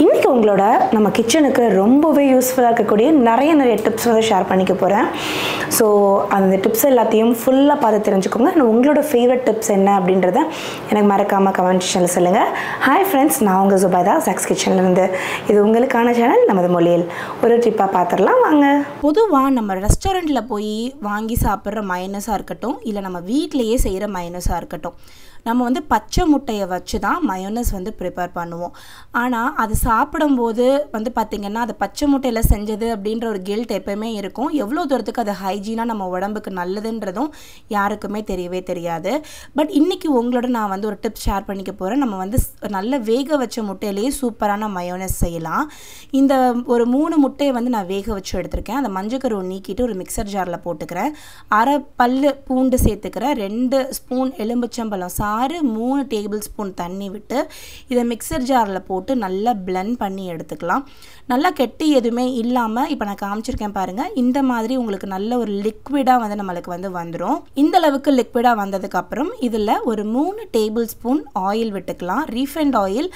இன்னைக்கு உங்களோட நம்ம கிச்சனுக்கு ரொம்பவே யூஸ்ஃபுல்லாக இருக்கக்கூடிய நிறைய டிப்ஸ் வந்து ஷேர் பண்ணிக்க போகிறேன். ஸோ அந்த டிப்ஸ் எல்லாத்தையும் ஃபுல்லாக பார்த்து தெரிஞ்சுக்கோங்க. உங்களோட ஃபேவரட் டிப்ஸ் என்ன அப்படின்றத எனக்கு மறக்காமல் கமெண்ட் செக்ஷனில் சொல்லுங்கள். ஹாய் ஃப்ரெண்ட்ஸ், நான் உங்கள் சுபைதா ஜாக்ஸ் கிச்சன்லேருந்து. இது உங்களுக்கான சேனல் நமது மொழியில். ஒரு டிப்பாக பார்த்துடலாம் வாங்க. பொதுவாக நம்ம ரெஸ்டாரண்ட்டில் போய் வாங்கி சாப்பிட்ற மயோனஸாக இருக்கட்டும், இல்லை நம்ம வீட்டிலையே செய்கிற மயோனஸாக இருக்கட்டும், நம்ம வந்து பச்சை முட்டையை வச்சு தான் மயோனஸ் வந்து ப்ரிப்பேர் பண்ணுவோம். ஆனால் அது சாப்பிடும்போது வந்து பார்த்திங்கன்னா அது பச்சை முட்டையில் செஞ்சது அப்படின்ற ஒரு கில்ட் எப்போயுமே இருக்கும். எவ்வளோ தூரத்துக்கு அது ஹைஜீனாக நம்ம உடம்புக்கு நல்லதுன்றதும் யாருக்குமே தெரியவே தெரியாது. பட் இன்றைக்கி உங்களோட நான் வந்து ஒரு டிப்ஸ் ஷேர் பண்ணிக்க போகிறேன். நம்ம வந்து நல்ல வேக வச்ச முட்டையிலேயே சூப்பரான மயோனஸ் செய்யலாம். இந்த ஒரு 3 முட்டையை வந்து நான் வேக வச்சு எடுத்திருக்கேன். அந்த மஞ்சக்கருவை நீக்கிட்டு ஒரு மிக்சர் ஜாரில் போட்டுக்கிறேன். 1/2 பல்லு பூண்டு சேர்த்துக்கிறேன். 2 ஸ்பூன் எலுமிச்சம்பழம் சாறு, 3 டேபிள் ஸ்பூன் தண்ணி விட்டு இதை மிக்சர் ஜாரில் போட்டு நல்லா பிளெண்ட் பண்ணி எடுத்துக்கலாம். நல்லா கெட்டி எதுவுமே இல்லாமல் இப்போ நான் காமிச்சிருக்கேன் பாருங்கள். இந்த மாதிரி உங்களுக்கு நல்ல ஒரு லிக்விடாக வந்து நம்மளுக்கு வந்து வந்துடும். இந்த அளவுக்கு லிக்விடாக வந்ததுக்கப்புறம் இதில் ஒரு 3 டேபிள் ஸ்பூன் ஆயில் விட்டுக்கலாம். ரீஃபைண்ட் ஆயில்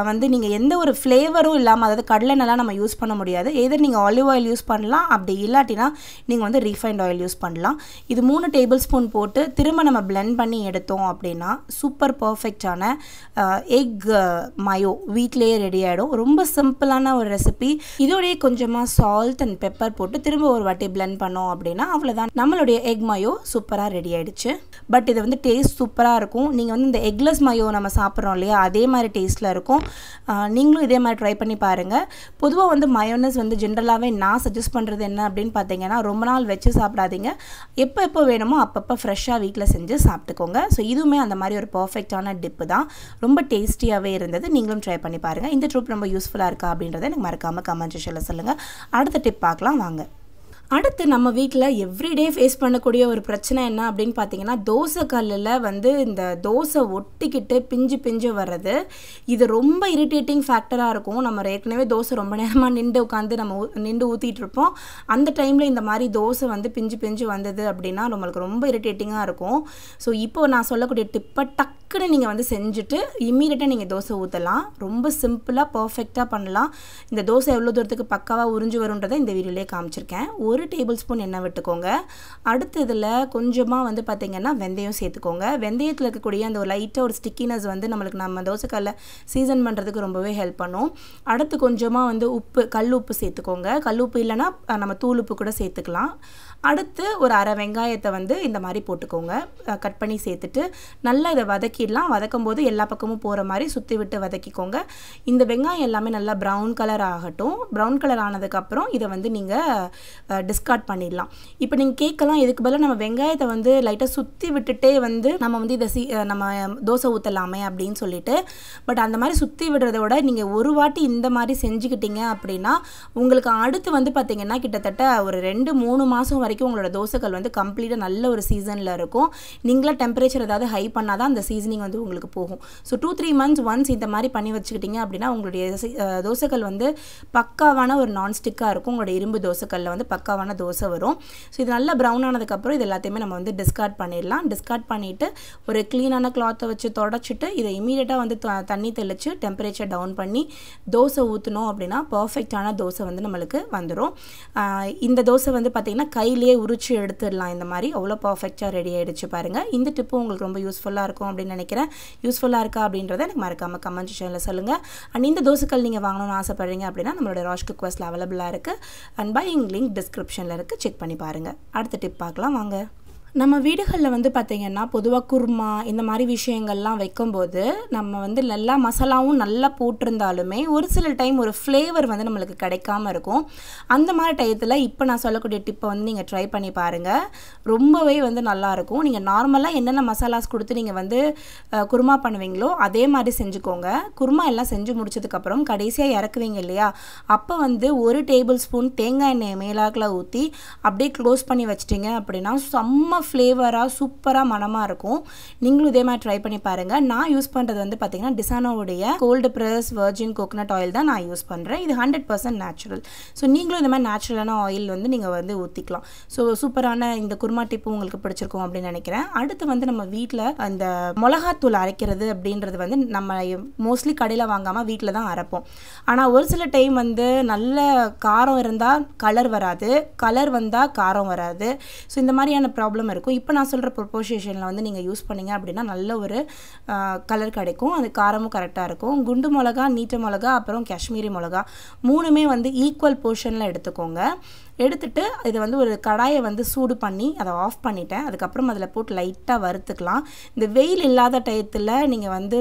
வந்து நீங்கள் எந்த ஒரு ஃப்ளேவரும் இல்லாமல், அதாவது கடலெண்ணெய்லாம் நம்ம யூஸ் பண்ண முடியாது. எதர் நீங்கள் ஆலிவ் ஆயில் யூஸ் பண்ணலாம், அப்படி இல்லாட்டினா நீங்கள் வந்து ரீஃபைண்ட் ஆயில் யூஸ் பண்ணலாம். இது 3 டேபிள் ஸ்பூன் போட்டு திரும்ப நம்ம பிளெண்ட் பண்ணி எடுத்தோம் அப்படின்னா சூப்பர் பர்ஃபெக்டான எக் மயோ வீட்டிலேயே ரெடி ஆகிடும். ரொம்ப சிம்பிளான ஒரு ரெசிபி. இதோடைய கொஞ்சமாக சால்ட் அண்ட் பெப்பர் போட்டு திரும்ப ஒரு வாட்டி பிளெண்ட் பண்ணோம் அப்படின்னா அவ்வளோதான், நம்மளுடைய எக் மயோ சூப்பராக ரெடி ஆகிடுச்சு. பட் இது வந்து டேஸ்ட் சூப்பராக இருக்கும். நீங்கள் வந்து இந்த எக்லெஸ் மயோ நம்ம சாப்பிட்றோம் இல்லையா, அதே மாதிரி டேஸ்ட்டில் இருக்கும். நீங்களும் இதே மாதிரி ட்ரை பண்ணி பாருங்கள். பொதுவாக வந்து மயோனஸ் வந்து ஜென்ரலாகவே நான் சஜஸ்ட் பண்ணுறது என்ன அப்படின்னு பார்த்தீங்கன்னா, ரொம்ப நாள் வச்சு சாப்பிடாதீங்க. எப்போ வேணுமோ அப்பப்போ ஃப்ரெஷ்ஷாக வீட்டில் செஞ்சு சாப்பிட்டுக்கோங்க. ஸோ இதுவுமே அந்த மாதிரி ஒரு பர்ஃபெக்டான டிப்பு தான். ரொம்ப டேஸ்டியாகவே இருந்தது. நீங்களும் ட்ரை பண்ணி பாருங்கள். இந்த டிப் ரொம்ப யூஸ்ஃபுல்லாக இருக்கா அப்படின்றத எனக்கு மறக்காமல் கமெண்ட் செக்ஷனில் சொல்லுங்கள். அடுத்த டிப் பார்க்கலாம் வாங்க. அடுத்து நம்ம வீட்டில் எவ்ரிடே ஃபேஸ் பண்ணக்கூடிய ஒரு பிரச்சனை என்ன அப்படின்னு பார்த்தீங்கன்னா, தோசை கல்லில் வந்து இந்த தோசை ஒட்டிக்கிட்டு பிஞ்சு வர்றது. இது ரொம்ப இரிட்டேட்டிங் ஃபேக்டராக இருக்கும். நம்ம ஏற்கனவே தோசை ரொம்ப நேரமாக நின்று உட்காந்து நின்று ஊற்றிட்டு இருப்போம். அந்த டைமில் இந்த மாதிரி தோசை வந்து பிஞ்சு வந்தது அப்படின்னா நம்மளுக்கு ரொம்ப இரிட்டேட்டிங்காக இருக்கும். ஸோ இப்போ நான் சொல்லக்கூடிய டிப்பை டக்குன்னு நீங்கள் வந்து செஞ்சுட்டு இம்மீடியட்டாக நீங்கள் தோசை ஊற்றலாம். ரொம்ப சிம்பிளாக பர்ஃபெக்டாக பண்ணலாம். இந்த தோசை எவ்வளோ தூரத்துக்கு பக்காவாக உறிஞ்சு வரும்ன்றதை இந்த வீடியோலேயே காமிச்சிருக்கேன். 1 டேபிள் ஸ்பூன் எண்ணெய் விட்டுக்கோங்க. அடுத்து இதில் கொஞ்சமாக வந்து பார்த்திங்கன்னா வெந்தயம் சேர்த்துக்கோங்க. வெந்தயத்தில் இருக்கக்கூடிய அந்த ஒரு லைட்டாக ஒரு ஸ்டிக்கினஸ் வந்து நம்மளுக்கு நம்ம தோசைக்கல்லை சீசன் பண்ணுறதுக்கு ரொம்பவே ஹெல்ப் பண்ணும். அடுத்து கொஞ்சமாக வந்து கல் உப்பு சேர்த்துக்கோங்க. கல் உப்பு இல்லைன்னா நம்ம தூள் உப்பு கூட சேர்த்துக்கலாம். அடுத்து ஒரு 1/2 வெங்காயத்தை வந்து இந்த மாதிரி போட்டுக்கோங்க. கட் பண்ணி சேர்த்துட்டு நல்லா இதை வதக்கிடலாம். வதக்கும் போது எல்லா பக்கமும் போகிற மாதிரி சுற்றி விட்டு வதக்கிக்கோங்க. இந்த வெங்காயம் எல்லாமே நல்லா ப்ரௌன் கலர் ஆகட்டும். ப்ரௌன் கலர் ஆனதுக்கப்புறம் இதை வந்து நீங்கள் டிஸ்கார்ட் பண்ணிடலாம். இப்போ நீங்கள் கேட்கலாம், இதுக்கு பதிலாக நம்ம வெங்காயத்தை வந்து லைட்டாக சுற்றி விட்டுட்டே வந்து நம்ம வந்து இதை நம்ம தோசை ஊற்றலாமே அப்படின்னு சொல்லிட்டு. பட் அந்த மாதிரி சுற்றி விடுறத விட நீங்கள் ஒரு வாட்டி இந்த மாதிரி செஞ்சுக்கிட்டீங்க அப்படின்னா உங்களுக்கு அடுத்து வந்து பார்த்திங்கன்னா கிட்டத்தட்ட ஒரு 2-3 மாதம் வரைக்கும் உங்களோட தோசைகள் வந்து கம்ப்ளீட்டாக நல்ல ஒரு சீசனில் இருக்கும். நீங்களா டெம்பரேச்சர் ஏதாவது ஹை பண்ணால் தான் அந்த சீசனிங் வந்து உங்களுக்கு போகும். ஸோ 2-3 months ஒன்ஸ் இந்த மாதிரி பண்ணி வச்சுக்கிட்டீங்க அப்படின்னா உங்களுடைய தோசைகள் வந்து பக்காவான ஒரு நான்ஸ்டிக்காக இருக்கும். உங்களுடைய இரும்பு தோசைகளில் வந்து பக்காவான தோசை வரும். ஸோ இது நல்லா ப்ரௌன் ஆனதுக்கப்புறம் இது எல்லாத்தையுமே நம்ம வந்து டிஸ்கார்ட் பண்ணிடலாம். டிஸ்கார்ட் பண்ணிவிட்டு ஒரு க்ளீனான கிளாத்தை வச்சு தொடச்சிட்டு இதை இமீடியட்டாக வந்து தண்ணி தெளித்து டெம்பரேச்சர் டவுன் பண்ணி தோசை ஊற்றணும் அப்படின்னா பர்ஃபெக்டான தோசை வந்து நம்மளுக்கு வந்துடும். இந்த தோசை வந்து பார்த்திங்கன்னா கையிலேயே உரிச்சு எடுத்துடலாம். இந்த மாதிரி அவ்வளோ பர்ஃபெக்டாக ரெடி ஆகிடுச்சு பாருங்கள். இந்த டிப்பு உங்களுக்கு ரொம்ப யூஸ்ஃபுல்லாக இருக்கும் அப்படின்னு நினைக்கிறேன். யூஸ்ஃபுல்லாக இருக்கா அப்படின்றத எனக்கு மறக்காமல் கமெண்ட் செக்ஷனில் சொல்லுங்கள். அண்ட் இந்த தோசைகள் நீங்கள் வாங்கணும்னு ஆசைப்படுறீங்க அப்படின்னா நம்மளோட ராஷ் குக்வெஸ்ட்டில் அவைலபிளாக இருக்குது. அண்ட் பையிங் லிங்க் டிஸ்கிரிப்ஷனில் இருக்குது, செக் பண்ணி பாருங்கள். அடுத்த டிப் பார்க்கலாம் வாங்க. நம்ம வீடுகளில் வந்து பார்த்திங்கன்னா பொதுவாக குருமா இந்த மாதிரி விஷயங்கள்லாம் வைக்கும்போது நம்ம வந்து எல்லா மசாலாவும் நல்லா போட்டிருந்தாலுமே ஒரு சில டைம் ஒரு ஃப்ளேவர் வந்து நம்மளுக்கு கிடைக்காம இருக்கும். அந்த மாதிரி டயத்தில் இப்போ நான் சொல்லக்கூடிய டிப்பை வந்து நீங்கள் ட்ரை பண்ணி பாருங்கள். ரொம்பவே வந்து நல்லாயிருக்கும். நீங்கள் நார்மலாக என்னென்ன மசாலாஸ் கொடுத்து நீங்கள் வந்து குருமா பண்ணுவீங்களோ அதே மாதிரி செஞ்சுக்கோங்க. குருமா எல்லாம் செஞ்சு முடிச்சதுக்கப்புறம் கடைசியாக இறக்குவீங்க இல்லையா, அப்போ வந்து 1 டேபிள் ஸ்பூன் தேங்காய் எண்ணெயை மேலாக்கில் ஊற்றி அப்படியே க்ளோஸ் பண்ணி வச்சிட்டிங்க அப்படின்னா செம்ம ஃப்ளேவராக சூப்பராக மனமாக இருக்கும். நீங்களும் இதே மாதிரி ட்ரை பண்ணி பாருங்கள். நான் யூஸ் பண்ணுறது வந்து பார்த்திங்கன்னா டிசானோவுடைய cold press virgin coconut oil தான் நான் யூஸ் பண்ணுறேன். இது 100% நேச்சுரல். ஸோ நீங்களும் இந்த மாதிரி நேச்சுரலான ஆயில் வந்து நீங்கள் வந்து ஊற்றிக்கலாம். ஸோ சூப்பரான இந்த குருமா டிப்பு உங்களுக்கு பிடிச்சிருக்கும் அப்படின்னு நினைக்கிறேன். அடுத்து வந்து நம்ம வீட்டில் அந்த மிளகாத்தூள் அரைக்கிறது அப்படின்றது வந்து நம்ம மோஸ்ட்லி கடையில் வாங்காமல் வீட்டில் தான் அரைப்போம். ஆனால் ஒரு சில டைம் வந்து நல்ல காரம் இருந்தால் கலர் வராது, கலர் வந்தால் காரம் வராது. ஸோ இந்த மாதிரியான ப்ராப்ளம் இருக்கும். இப்போ நான் சொல்கிற ப்ரொப்போசிஷனில் வந்து நீங்கள் யூஸ் பண்ணிங்க அப்படின்னா நல்ல ஒரு கலர் கிடைக்கும். அது காரமும் கரெக்டாக இருக்கும். குண்டு மிளகா, நீட்ட மிளகா, அப்புறம் காஷ்மீரி மிளகா 3மே வந்து ஈக்குவல் போர்ஷனில் எடுத்துக்கோங்க. எடுத்துட்டு இதை வந்து ஒரு கடாயை வந்து சூடு பண்ணி அதை ஆஃப் பண்ணிட்டேன். அதுக்கப்புறம் அதில் போட்டு லைட்டாக வறுத்துக்கலாம். இந்த வெயில் இல்லாத டயத்தில் நீங்கள் வந்து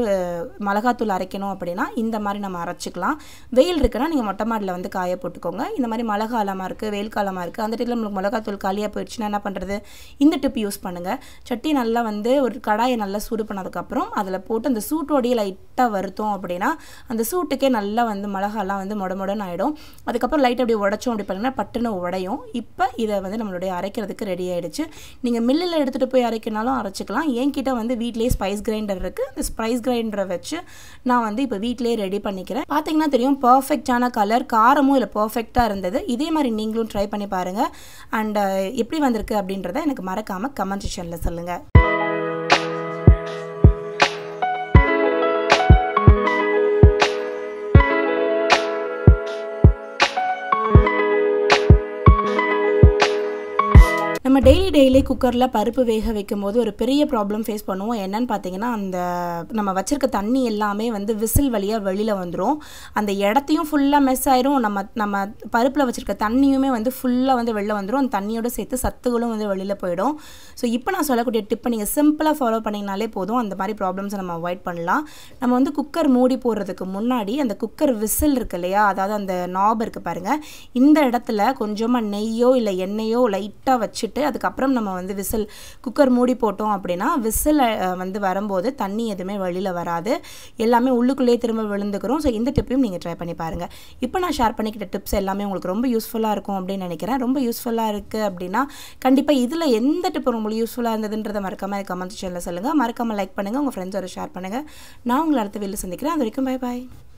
மிளகாத்தூள் அரைக்கணும் அப்படின்னா இந்த மாதிரி நம்ம அரைச்சிக்கலாம். வெயில் இருக்குன்னா நீங்கள் மொட்டை மாடியில் வந்து காய போட்டுக்கோங்க. இந்த மாதிரி மழை காலமாக இருக்குது, வெயில் காலமாக இருக்குது, அந்த டைத்தில் உங்களுக்கு மிளகாத்தூள் காலியாக போயிடுச்சுன்னா என்ன பண்ணுறது, இந்த டிப் யூஸ் பண்ணுங்கள். சட்டி நல்லா வந்து ஒரு கடாயை நல்லா சூடு பண்ணதுக்கப்புறம் அதில் போட்டு அந்த சூட்டோடையே லைட்டாக வறுத்தோம் அப்படின்னா அந்த சூட்டுக்கே நல்லா வந்து மிளகாலாம் வந்து மொடமொடன்னு ஆகிடும். அதுக்கப்புறம் லைட் அப்படி உடைச்சோம் அப்படி பண்ணிங்கன்னா பட்டுன்னு உடையும். இப்போ இதை வந்து நம்மளுடைய அரைக்கிறதுக்கு ரெடி ஆகிடுச்சு. நீங்கள் மில்லில் எடுத்துகிட்டு போய் அரைக்கினாலும் அரைச்சிக்கலாம். என்கிட்ட வந்து வீட்லேயே ஸ்பைஸ் கிரைண்டர் இருக்குது. அந்த ஸ்பைஸ் கிரைண்டரை வச்சு நான் வந்து இப்போ வீட்டிலேயே ரெடி பண்ணிக்கிறேன். பார்த்தீங்கன்னா தெரியும் பர்ஃபெக்டான கலர், காரமும் இதில் பர்ஃபெக்டாக இருந்தது. இதே மாதிரி நீங்களும் ட்ரை பண்ணி பாருங்கள். அண்ட் எப்படி வந்திருக்கு அப்படின்றத எனக்கு மறக்காமல் கமெண்ட் செக்ஷனில் சொல்லுங்கள். நம்ம டெய்லி குக்கரில் பருப்பு வேக வைக்கும் போது ஒரு பெரிய ப்ராப்ளம் ஃபேஸ் பண்ணுவோம். என்னன்னு பார்த்தீங்கன்னா அந்த நம்ம வச்சிருக்க தண்ணி எல்லாமே வந்து விசில் வழியாக வெளியில் வந்துடும். அந்த இடத்தையும் ஃபுல்லாக மெஸ் ஆயிரும். நம்ம பருப்பில் வச்சுருக்க தண்ணியுமே வந்து ஃபுல்லாக வந்து வெளில வந்துடும். அந்த தண்ணியோடு சேர்த்து சத்துகளும் வந்து வெளியில் போயிடும். ஸோ இப்போ நான் சொல்லக்கூடிய டிப்பை நீங்கள் சிம்பிளாக ஃபாலோ பண்ணிங்கனாலே போதும். அந்த மாதிரி ப்ராப்ளம்ஸை நம்ம அவாய்ட் பண்ணலாம். நம்ம வந்து குக்கர் மூடி போடுறதுக்கு முன்னாடி அந்த குக்கர் விசில் இருக்கு இல்லையா, அதாவது அந்த நாப் இருக்குது பாருங்கள், இந்த இடத்துல கொஞ்சமாக நெய்யோ இல்லை எண்ணெயோ லைட்டாக வச்சுட்டு அதுக்கப்புறம் நம்ம வந்து விசில் குக்கர் மூடி போட்டோம் அப்படின்னா விசில் வந்து வரும்போது தண்ணி எதுவுமே வெளியில் வராது, எல்லாமே உள்ளுக்குள்ளேயே திரும்ப விழுந்துக்கிறோம். ஸோ இந்த டிப்பையும் நீங்கள் ட்ரை பண்ணி பாருங்கள். இப்போ நான் ஷேர் பண்ணிக்கிட்ட டிப்ஸ் எல்லாமே உங்களுக்கு ரொம்ப யூஸ்ஃபுல்லாக இருக்கும் அப்படின்னு நினைக்கிறேன். ரொம்ப யூஸ்ஃபுல்லாக இருக்குது அப்படின்னா கண்டிப்பாக இதில் எந்த டிப் உங்களுக்கு யூஸ்ஃபுல்லாக இருந்ததுன்றதை மறக்காமல் கமெண்ட் செக்ஷனில் சொல்லுங்கள். மறக்காமல் லைக் பண்ணுங்கள், உங்கள் ஃப்ரெண்ட்ஸோட ஷேர் பண்ணுங்கள். நான் உங்களை அடுத்த வீடியோவில் சந்திக்கிறேன். அது வரைக்கும் பை பாய்.